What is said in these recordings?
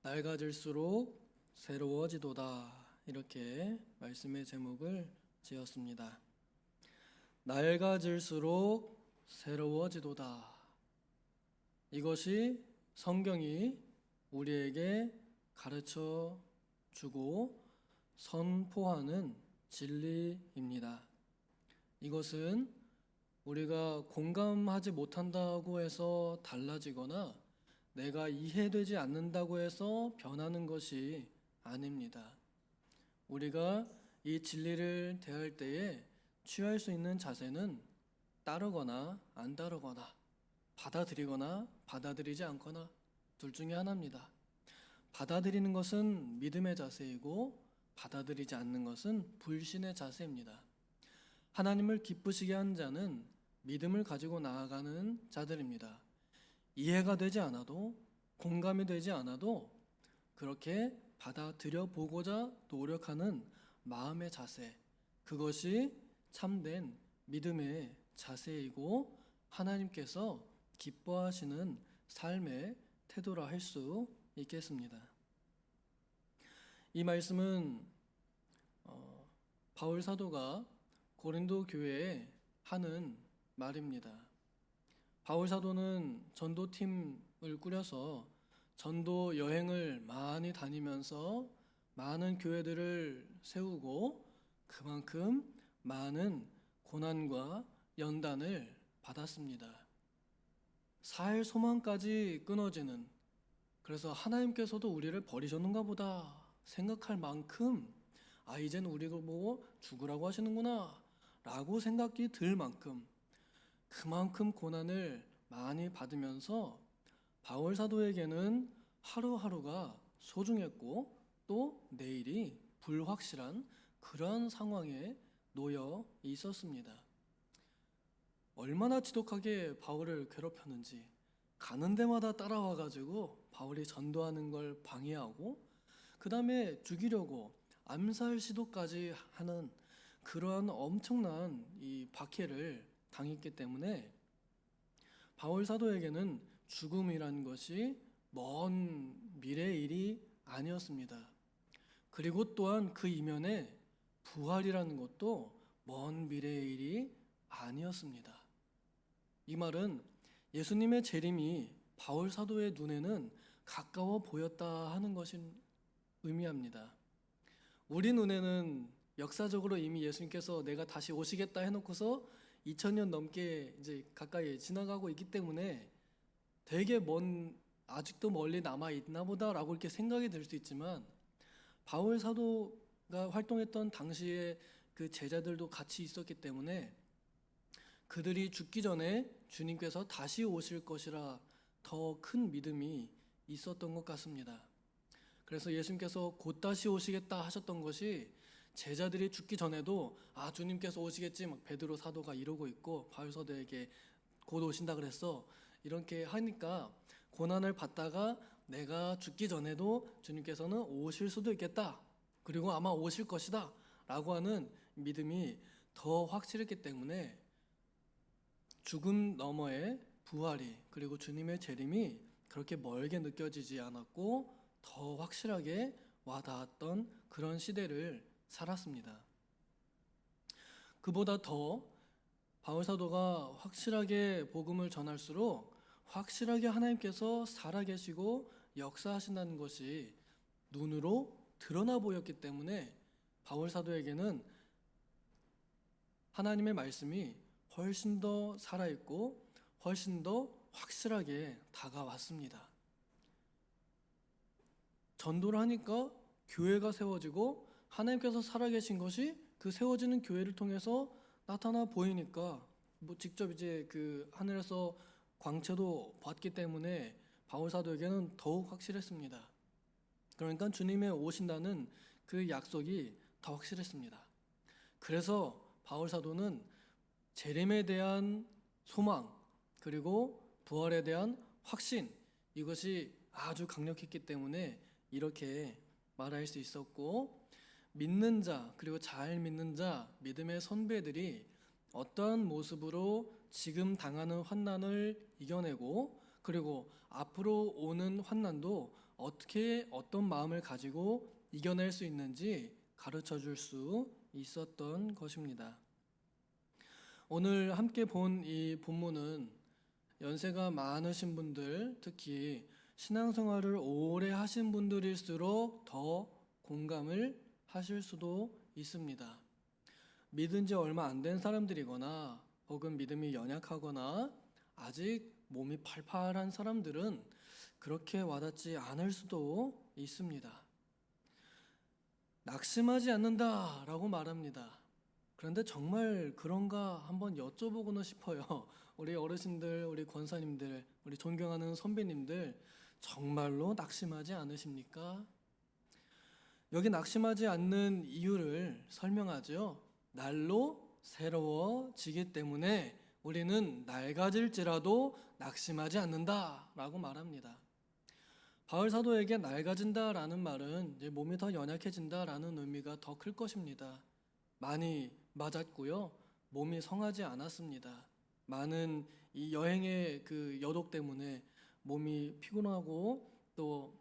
낡아질수록 새로워지도다. 이렇게 말씀의 제목을 지었습니다. 낡아질수록 새로워지도다. 이것이 성경이 우리에게 가르쳐 주고 선포하는 진리입니다. 이것은 우리가 공감하지 못한다고 해서 달라지거나 내가 이해되지 않는다고 해서 변하는 것이 아닙니다. 우리가 이 진리를 대할 때에 취할 수 있는 자세는 따르거나 안 따르거나 받아들이거나 받아들이지 않거나 둘 중에 하나입니다. 받아들이는 것은 믿음의 자세이고 받아들이지 않는 것은 불신의 자세입니다. 하나님을 기쁘시게 한 자는 믿음을 가지고 나아가는 자들입니다. 이해가 되지 않아도 공감이 되지 않아도 그렇게 받아들여 보고자 노력하는 마음의 자세, 그것이 참된 믿음의 자세이고 하나님께서 기뻐하시는 삶의 태도라 할 수 있겠습니다. 이 말씀은 바울 사도가 고린도 교회에 하는 말입니다. 바울 사도는 전도팀을 꾸려서 전도 여행을 많이 다니면서 많은 교회들을 세우고 그만큼 많은 고난과 연단을 받았습니다. 살 소망까지 끊어지는, 그래서 하나님께서도 우리를 버리셨는가 보다 생각할 만큼 이제는 우리를 보고 죽으라고 하시는구나 라고 생각이 들 만큼 그만큼 고난을 많이 받으면서 바울 사도에게는 하루하루가 소중했고 또 내일이 불확실한 그런 상황에 놓여 있었습니다. 얼마나 지독하게 바울을 괴롭혔는지 가는 데마다 따라와 가지고 바울이 전도하는 걸 방해하고 그 다음에 죽이려고 암살 시도까지 하는 그러한 엄청난 이 박해를 당했기 때문에 바울 사도에게는 죽음이라는 것이 먼 미래의 일이 아니었습니다. 그리고 또한 그 이면에 부활이라는 것도 먼 미래의 일이 아니었습니다. 이 말은 예수님의 재림이 바울 사도의 눈에는 가까워 보였다 하는 것을 의미합니다. 우리 눈에는 역사적으로 이미 예수님께서 내가 다시 오시겠다 해놓고서 2000년 넘게 이제 가까이 지나가고 있기 때문에 되게 아직도 멀리 남아 있나 보다라고 이렇게 생각이 들 수 있지만 바울 사도가 활동했던 당시에 그 제자들도 같이 있었기 때문에 그들이 죽기 전에 주님께서 다시 오실 것이라 더 큰 믿음이 있었던 것 같습니다. 그래서 예수님께서 곧 다시 오시겠다 하셨던 것이 제자들이 죽기 전에도 주님께서 오시겠지 막 베드로 사도가 이러고 있고 바울 사도에게 곧 오신다 그랬어 이렇게 하니까 고난을 받다가 내가 죽기 전에도 주님께서는 오실 수도 있겠다 그리고 아마 오실 것이다 라고 하는 믿음이 더 확실했기 때문에 죽음 너머의 부활이 그리고 주님의 재림이 그렇게 멀게 느껴지지 않았고 더 확실하게 와닿았던 그런 시대를 살았습니다. 그보다 더 바울 사도가 확실하게 복음을 전할수록 확실하게 하나님께서 살아계시고 역사하신다는 것이 눈으로 드러나 보였기 때문에 바울 사도에게는 하나님의 말씀이 훨씬 더 살아있고 훨씬 더 확실하게 다가왔습니다. 전도를 하니까 교회가 세워지고 하나님께서 살아계신 것이 그 세워지는 교회를 통해서 나타나 보이니까 직접 이제 그 하늘에서 광채도 봤기 때문에 바울 사도에게는 더욱 확실했습니다. 그러니까 주님의 오신다는 그 약속이 더 확실했습니다. 그래서 바울 사도는 재림에 대한 소망 그리고 부활에 대한 확신 이것이 아주 강력했기 때문에 이렇게 말할 수 있었고 믿는 자 그리고 잘 믿는 자 믿음의 선배들이 어떠한 모습으로 지금 당하는 환난을 이겨내고 그리고 앞으로 오는 환난도 어떻게 어떤 마음을 가지고 이겨낼 수 있는지 가르쳐 줄 수 있었던 것입니다. 오늘 함께 본 이 본문은 연세가 많으신 분들, 특히 신앙생활을 오래 하신 분들일수록 더 공감을 하실 수도 있습니다. 믿은 지 얼마 안 된 사람들이거나 혹은 믿음이 연약하거나 아직 몸이 팔팔한 사람들은 그렇게 와닿지 않을 수도 있습니다. 낙심하지 않는다라고 말합니다. 그런데 정말 그런가 한번 여쭤보고는 싶어요. 우리 어르신들, 우리 권사님들, 우리 존경하는 선배님들 정말로 낙심하지 않으십니까? 여기 낙심하지 않는 이유를 설명하죠. 날로 새로워지기 때문에 우리는 낡아질지라도 낙심하지 않는다라고 말합니다. 바울 사도에게 낡아진다라는 말은 이제 몸이 더 연약해진다라는 의미가 더 클 것입니다. 많이 맞았고요. 몸이 성하지 않았습니다. 많은 이 여행의 그 여독 때문에 몸이 피곤하고 또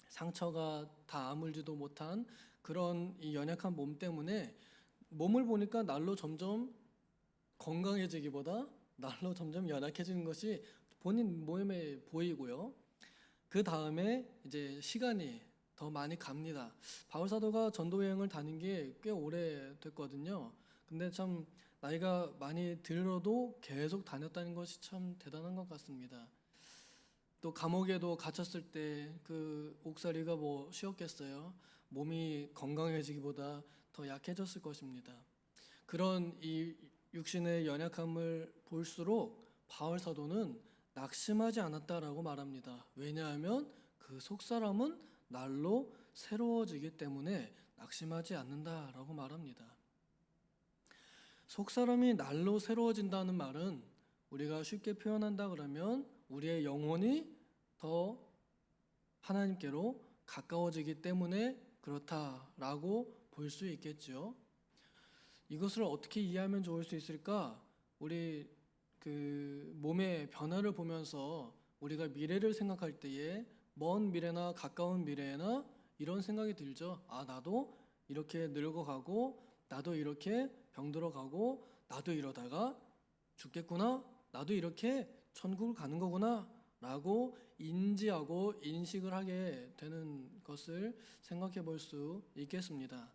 상처가 다 아물지도 못한 그런 이 연약한 몸 때문에 몸을 보니까 날로 점점 건강해지기보다 날로 점점 연약해지는 것이 본인 몸에 보이고요. 그 다음에 이제 시간이 더 많이 갑니다. 바울 사도가 전도 여행을 다닌 게 꽤 오래 됐거든요. 근데 참 나이가 많이 들어도 계속 다녔다는 것이 참 대단한 것 같습니다. 또 감옥에도 갇혔을 때 그 옥살이가 뭐 쉬웠겠어요. 몸이 건강해지기보다 더 약해졌을 것입니다. 그런 이 육신의 연약함을 볼수록 바울 사도는 낙심하지 않았다라고 말합니다. 왜냐하면 그 속사람은 날로 새로워지기 때문에 낙심하지 않는다라고 말합니다. 속사람이 날로 새로워진다는 말은 우리가 쉽게 표현한다 그러면 우리의 영혼이 더 하나님께로 가까워지기 때문에 그렇다라고 볼 수 있겠죠. 이것을 어떻게 이해하면 좋을 수 있을까? 우리 그 몸의 변화를 보면서 우리가 미래를 생각할 때에 먼 미래나 가까운 미래나 이런 생각이 들죠. 아, 나도 이렇게 늙어가고 나도 이렇게 병들어가고 나도 이러다가 죽겠구나. 나도 이렇게 천국을 가는 거구나. 라고 인지하고 인식을 하게 되는 것을 생각해 볼 수 있겠습니다.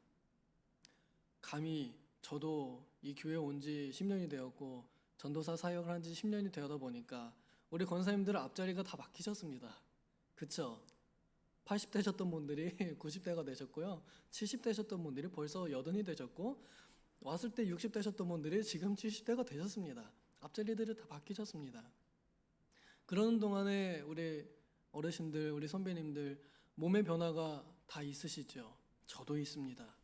감히 저도 이 교회에 온 지 10년이 되었고 전도사 사역을 한 지 10년이 되어다 보니까 우리 권사님들 앞자리가 다 바뀌셨습니다. 그쵸? 80대셨던 분들이 90대가 되셨고요. 70대셨던 분들이 벌써 80이 되셨고 왔을 때 60대셨던 분들이 지금 70대가 되셨습니다. 앞자리들이 다 바뀌셨습니다. 그러는 동안에 우리 어르신들, 우리 선배님들 몸의 변화가 다 있으시죠? 저도 있습니다.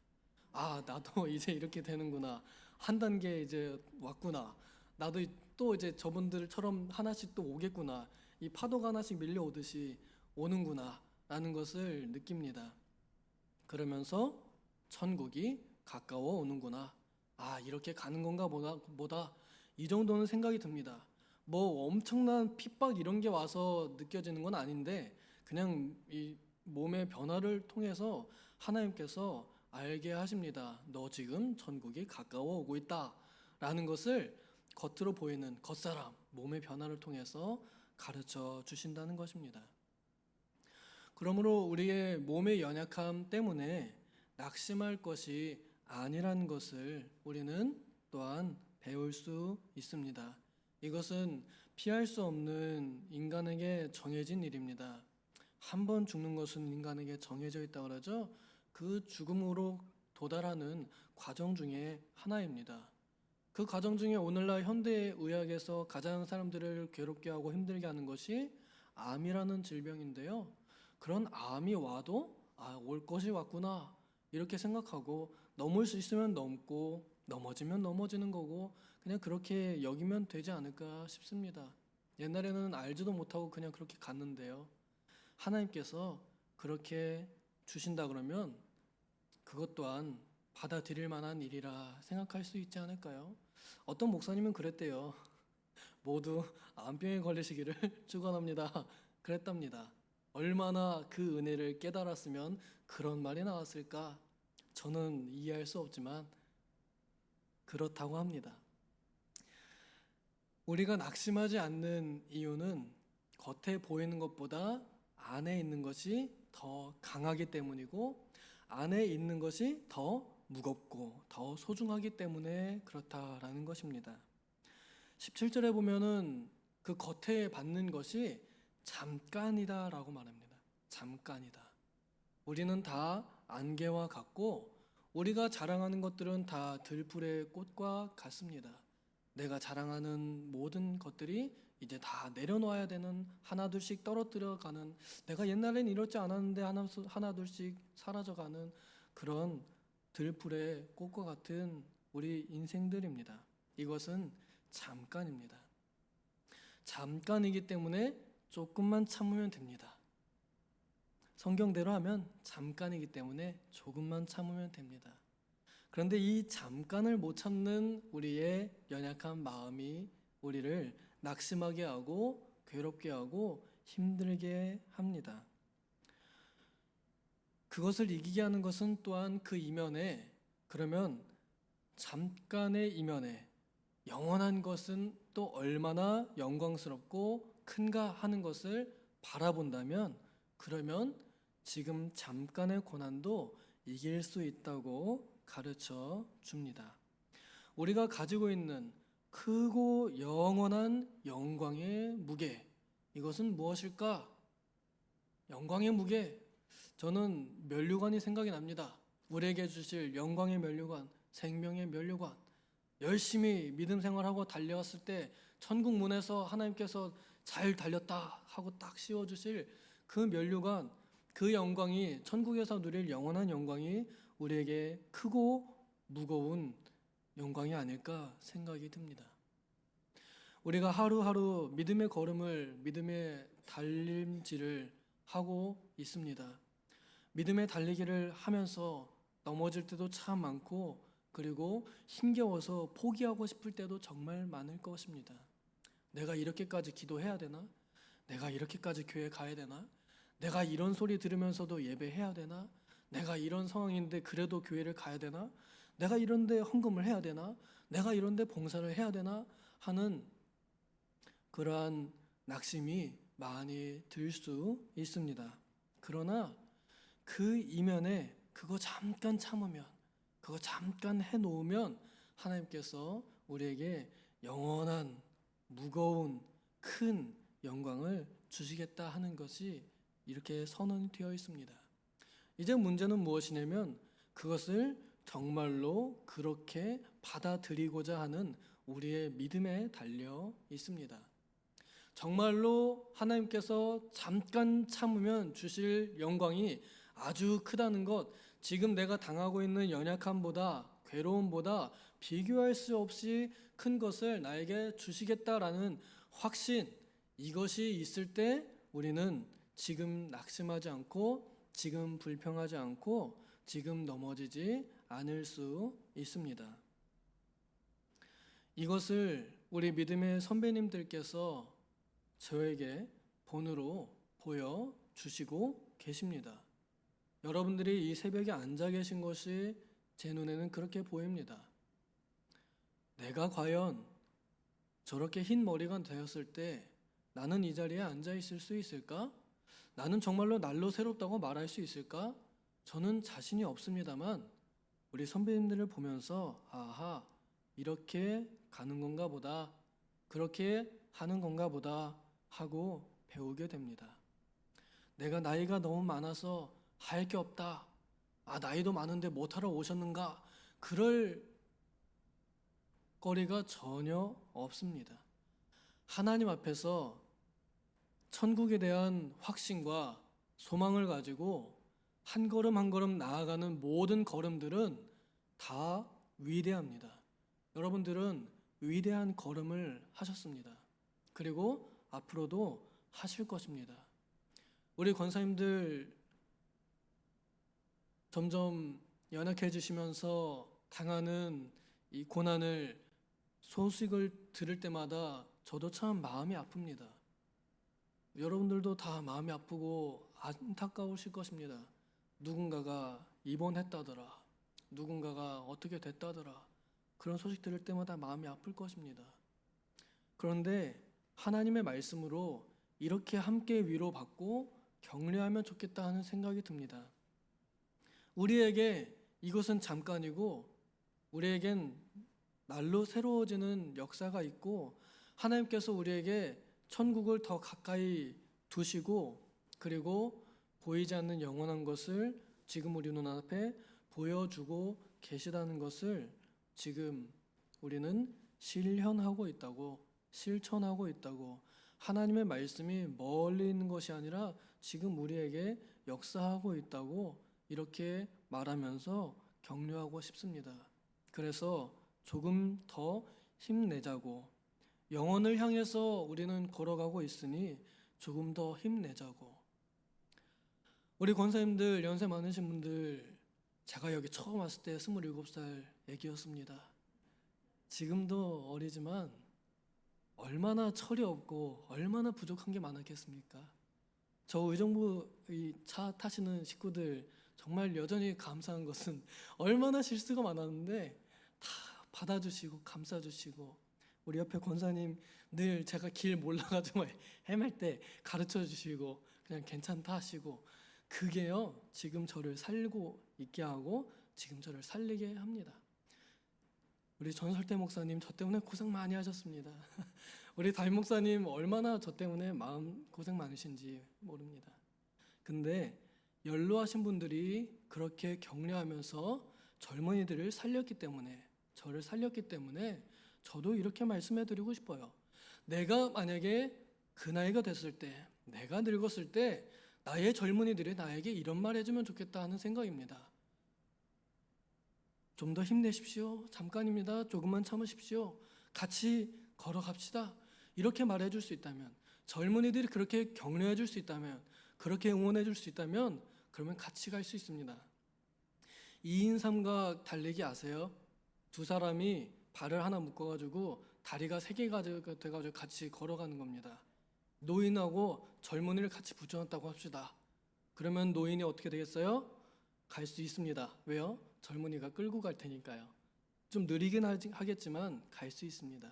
아, 나도 이제 이렇게 되는구나. 한 단계 이제 왔구나. 나도 또 이제 저분들처럼 하나씩 또 오겠구나. 이 파도가 하나씩 밀려오듯이 오는구나. 라는 것을 느낍니다. 그러면서 천국이 가까워 오는구나. 아, 이렇게 가는 건가 보다. 이 정도는 생각이 듭니다. 뭐 엄청난 핍박 이런 게 와서 느껴지는 건 아닌데 그냥 이 몸의 변화를 통해서 하나님께서 알게 하십니다. 너 지금 천국이 가까워 오고 있다. 라는 것을 겉으로 보이는 겉사람, 몸의 변화를 통해서 가르쳐 주신다는 것입니다. 그러므로 우리의 몸의 연약함 때문에 낙심할 것이 아니라는 것을 우리는 또한 배울 수 있습니다. 이것은 피할 수 없는 인간에게 정해진 일입니다. 한 번 죽는 것은 인간에게 정해져 있다 그러죠. 그 죽음으로 도달하는 과정 중에 하나입니다. 그 과정 중에 오늘날 현대의학에서 가장 사람들을 괴롭게 하고 힘들게 하는 것이 암이라는 질병인데요. 그런 암이 와도 올 것이 왔구나 이렇게 생각하고 넘을 수 있으면 넘고 넘어지면 넘어지는 거고 그냥 그렇게 여기면 되지 않을까 싶습니다. 옛날에는 알지도 못하고 그냥 그렇게 갔는데요. 하나님께서 그렇게 주신다 그러면 그것 또한 받아들일 만한 일이라 생각할 수 있지 않을까요? 어떤 목사님은 그랬대요. 모두 암병에 걸리시기를 축원합니다. 그랬답니다. 얼마나 그 은혜를 깨달았으면 그런 말이 나왔을까? 저는 이해할 수 없지만 그렇다고 합니다. 우리가 낙심하지 않는 이유는 겉에 보이는 것보다 안에 있는 것이 더 강하기 때문이고, 안에 있는 것이 더 무겁고 더 소중하기 때문에 그렇다라는 것입니다. 17절에 보면은 그 겉에 받는 것이 잠깐이다라고 말합니다. 잠깐이다. 우리는 다 안개와 같고 우리가 자랑하는 것들은 다 들풀의 꽃과 같습니다. 내가 자랑하는 모든 것들이 이제 다 내려놓아야 되는, 하나둘씩 떨어뜨려가는, 내가 옛날엔 이렇지 않았는데 하나둘씩 사라져가는 그런 들풀의 꽃과 같은 우리 인생들입니다. 이것은 잠깐입니다. 잠깐이기 때문에 조금만 참으면 됩니다. 성경대로 하면 잠깐이기 때문에 조금만 참으면 됩니다. 그런데 이 잠깐을 못 참는 우리의 연약한 마음이 우리를 낙심하게 하고 괴롭게 하고 힘들게 합니다. 그것을 이기게 하는 것은 또한 그 이면에, 그러면 잠깐의 이면에 영원한 것은 또 얼마나 영광스럽고 큰가 하는 것을 바라본다면, 그러면 지금 잠깐의 고난도 이길 수 있다고 가르쳐 줍니다. 우리가 가지고 있는 크고 영원한 영광의 무게, 이것은 무엇일까? 영광의 무게, 저는 면류관이 생각이 납니다. 우리에게 주실 영광의 면류관, 생명의 면류관. 열심히 믿음 생활하고 달려왔을 때 천국 문에서 하나님께서 잘 달렸다 하고 딱 씌워주실 그 면류관, 그 영광이, 천국에서 누릴 영원한 영광이 우리에게 크고 무거운 영광이 아닐까 생각이 듭니다. 우리가 하루하루 믿음의 걸음을, 믿음의 달림질을 하고 있습니다. 믿음의 달리기를 하면서 넘어질 때도 참 많고, 그리고 힘겨워서 포기하고 싶을 때도 정말 많을 것입니다. 내가 이렇게까지 기도해야 되나? 내가 이렇게까지 교회 가야 되나? 내가 이런 소리 들으면서도 예배해야 되나? 내가 이런 상황인데 그래도 교회를 가야 되나? 내가 이런데 헌금을 해야 되나? 내가 이런데 봉사를 해야 되나? 하는 그러한 낙심이 많이 들 수 있습니다. 그러나 그 이면에 그거 잠깐 참으면, 그거 잠깐 해놓으면 하나님께서 우리에게 영원한 무거운 큰 영광을 주시겠다 하는 것이 이렇게 선언이 되어 있습니다. 이제 문제는 무엇이냐면 그것을 정말로 그렇게 받아들이고자 하는 우리의 믿음에 달려 있습니다. 정말로 하나님께서 잠깐 참으면 주실 영광이 아주 크다는 것, 지금 내가 당하고 있는 연약함보다, 괴로움보다 비교할 수 없이 큰 것을 나에게 주시겠다라는 확신, 이것이 있을 때 우리는 지금 낙심하지 않고, 지금 불평하지 않고, 지금 넘어지지 않을 수 있습니다. 이것을 우리 믿음의 선배님들께서 저에게 본으로 보여주시고 계십니다. 여러분들이 이 새벽에 앉아 계신 것이 제 눈에는 그렇게 보입니다. 내가 과연 저렇게 흰 머리가 되었을 때 나는 이 자리에 앉아 있을 수 있을까? 나는 정말로 날로 새롭다고 말할 수 있을까? 저는 자신이 없습니다만 우리 선배님들을 보면서 아하, 이렇게 가는 건가 보다, 그렇게 하는 건가 보다 하고 배우게 됩니다. 내가 나이가 너무 많아서 할 게 없다, 나이도 많은데 못하러 오셨는가, 그럴 거리가 전혀 없습니다. 하나님 앞에서 천국에 대한 확신과 소망을 가지고 한 걸음 한 걸음 나아가는 모든 걸음들은 다 위대합니다. 여러분들은 위대한 걸음을 하셨습니다. 그리고 앞으로도 하실 것입니다. 우리 권사님들 점점 연약해지시면서 당하는 이 고난을, 소식을 들을 때마다 저도 참 마음이 아픕니다. 여러분들도 다 마음이 아프고 안타까우실 것입니다. 누군가가 입원했다더라. 누군가가 어떻게 됐다더라. 그런 소식 들을 때마다 마음이 아플 것입니다. 그런데 하나님의 말씀으로 이렇게 함께 위로받고 격려하면 좋겠다 하는 생각이 듭니다. 우리에게 이것은 잠깐이고 우리에겐 날로 새로워지는 역사가 있고 하나님께서 우리에게 천국을 더 가까이 두시고 그리고 보이지 않는 영원한 것을 지금 우리 눈앞에 보여주고 계시다는 것을 지금 우리는 실현하고 있다고, 실천하고 있다고, 하나님의 말씀이 멀리 있는 것이 아니라 지금 우리에게 역사하고 있다고 이렇게 말하면서 격려하고 싶습니다. 그래서 조금 더 힘내자고, 영혼을 향해서 우리는 걸어가고 있으니 조금 더 힘내자고. 우리 권사님들, 연세 많으신 분들, 제가 여기 처음 왔을 때 27살 애기였습니다. 지금도 어리지만 얼마나 철이 없고 얼마나 부족한 게 많았겠습니까? 저 의정부 이 차 타시는 식구들 정말 여전히 감사한 것은 얼마나 실수가 많았는데 다 받아주시고 감싸주시고, 우리 옆에 권사님 늘 제가 길 몰라가지고 헤맬 때 가르쳐 주시고 그냥 괜찮다 하시고, 그게요 지금 저를 살고 있게 하고 지금 저를 살리게 합니다. 우리 전설대 목사님 저 때문에 고생 많이 하셨습니다. 우리 담임 목사님 얼마나 저 때문에 마음 고생 많으신지 모릅니다. 근데 연로하신 분들이 그렇게 격려하면서 젊은이들을 살렸기 때문에, 저를 살렸기 때문에 저도 이렇게 말씀해 드리고 싶어요. 내가 만약에 그 나이가 됐을 때, 내가 늙었을 때 나의 젊은이들이 나에게 이런 말 해주면 좋겠다 하는 생각입니다. 좀 더 힘내십시오. 잠깐입니다. 조금만 참으십시오. 같이 걸어갑시다. 이렇게 말해줄 수 있다면, 젊은이들이 그렇게 격려해줄 수 있다면, 그렇게 응원해줄 수 있다면 그러면 같이 갈 수 있습니다. 2인 삼각 달리기 아세요? 두 사람이 발을 하나 묶어가지고 다리가 3개가 돼가지고 같이 걸어가는 겁니다. 노인하고 젊은이를 같이 붙여놨다고 합시다. 그러면 노인이 어떻게 되겠어요? 갈 수 있습니다. 왜요? 젊은이가 끌고 갈 테니까요. 좀 느리긴 하겠지만 갈 수 있습니다.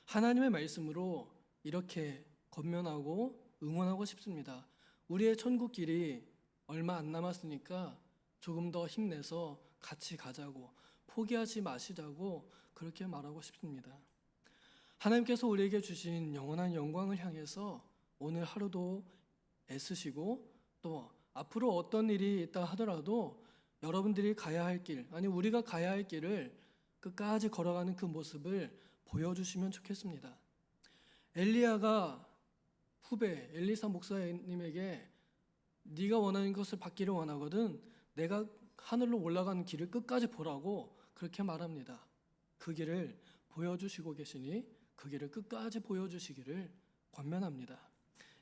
하나님의 말씀으로 이렇게 권면하고 응원하고 싶습니다. 우리의 천국 길이 얼마 안 남았으니까 조금 더 힘내서 같이 가자고, 포기하지 마시자고 그렇게 말하고 싶습니다. 하나님께서 우리에게 주신 영원한 영광을 향해서 오늘 하루도 애쓰시고, 또 앞으로 어떤 일이 있다 하더라도 여러분들이 가야 할 길, 아니 우리가 가야 할 길을 끝까지 걸어가는 그 모습을 보여주시면 좋겠습니다. 엘리야가 후배 엘리사 목사님에게 네가 원하는 것을 받기를 원하거든 내가 하늘로 올라가는 길을 끝까지 보라고 그렇게 말합니다. 그 길을 보여주시고 계시니 그 길을 끝까지 보여주시기를 권면합니다.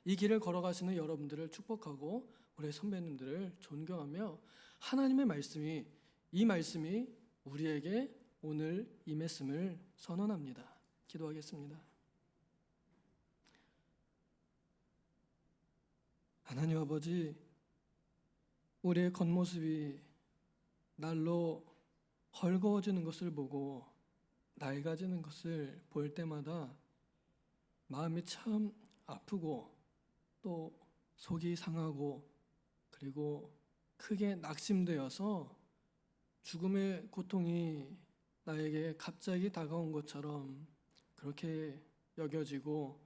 이 길을 걸어가시는 여러분들을 축복하고 우리 선배님들을 존경하며 하나님의 말씀이, 이 말씀이 우리에게 오늘 임했음을 선언합니다. 기도하겠습니다. 하나님 아버지, 우리의 겉모습이 날로 헐거워지는 것을 보고 낡아지는 것을 볼 때마다 마음이 참 아프고 또 속이 상하고 그리고 크게 낙심되어서 죽음의 고통이 나에게 갑자기 다가온 것처럼 그렇게 여겨지고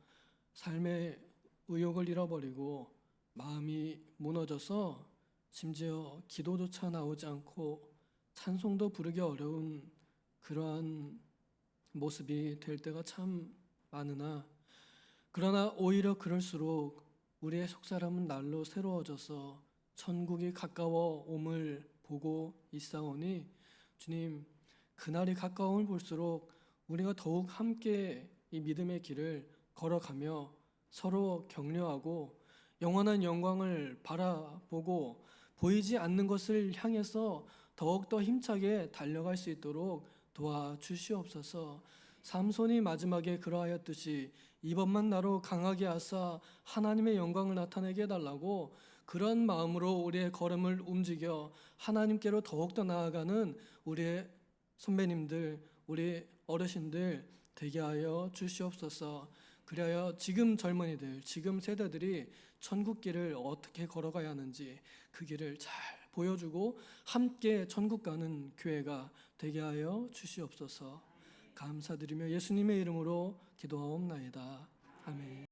삶의 의욕을 잃어버리고 마음이 무너져서 심지어 기도조차 나오지 않고 찬송도 부르기 어려운 그러한 모습이 될 때가 참 많으나, 그러나 오히려 그럴수록 우리의 속사람은 날로 새로워져서 천국이 가까워 옴을 보고 있사오니 주님, 그날이 가까움을 볼수록 우리가 더욱 함께 이 믿음의 길을 걸어가며 서로 격려하고 영원한 영광을 바라보고 보이지 않는 것을 향해서 더욱더 힘차게 달려갈 수 있도록 도와주시옵소서. 삼손이 마지막에 그러하였듯이 이번만 나로 강하게 하사 하나님의 영광을 나타내게 해달라고 그런 마음으로 우리의 걸음을 움직여 하나님께로 더욱더 나아가는 우리의 선배님들, 우리 어르신들 되게 하여 주시옵소서. 그리하여 지금 젊은이들, 지금 세대들이 천국길을 어떻게 걸어가야 하는지 그 길을 잘 보여주고 함께 천국 가는 교회가 되게 하여 주시옵소서. 감사드리며 예수님의 이름으로 기도하옵나이다. 아멘.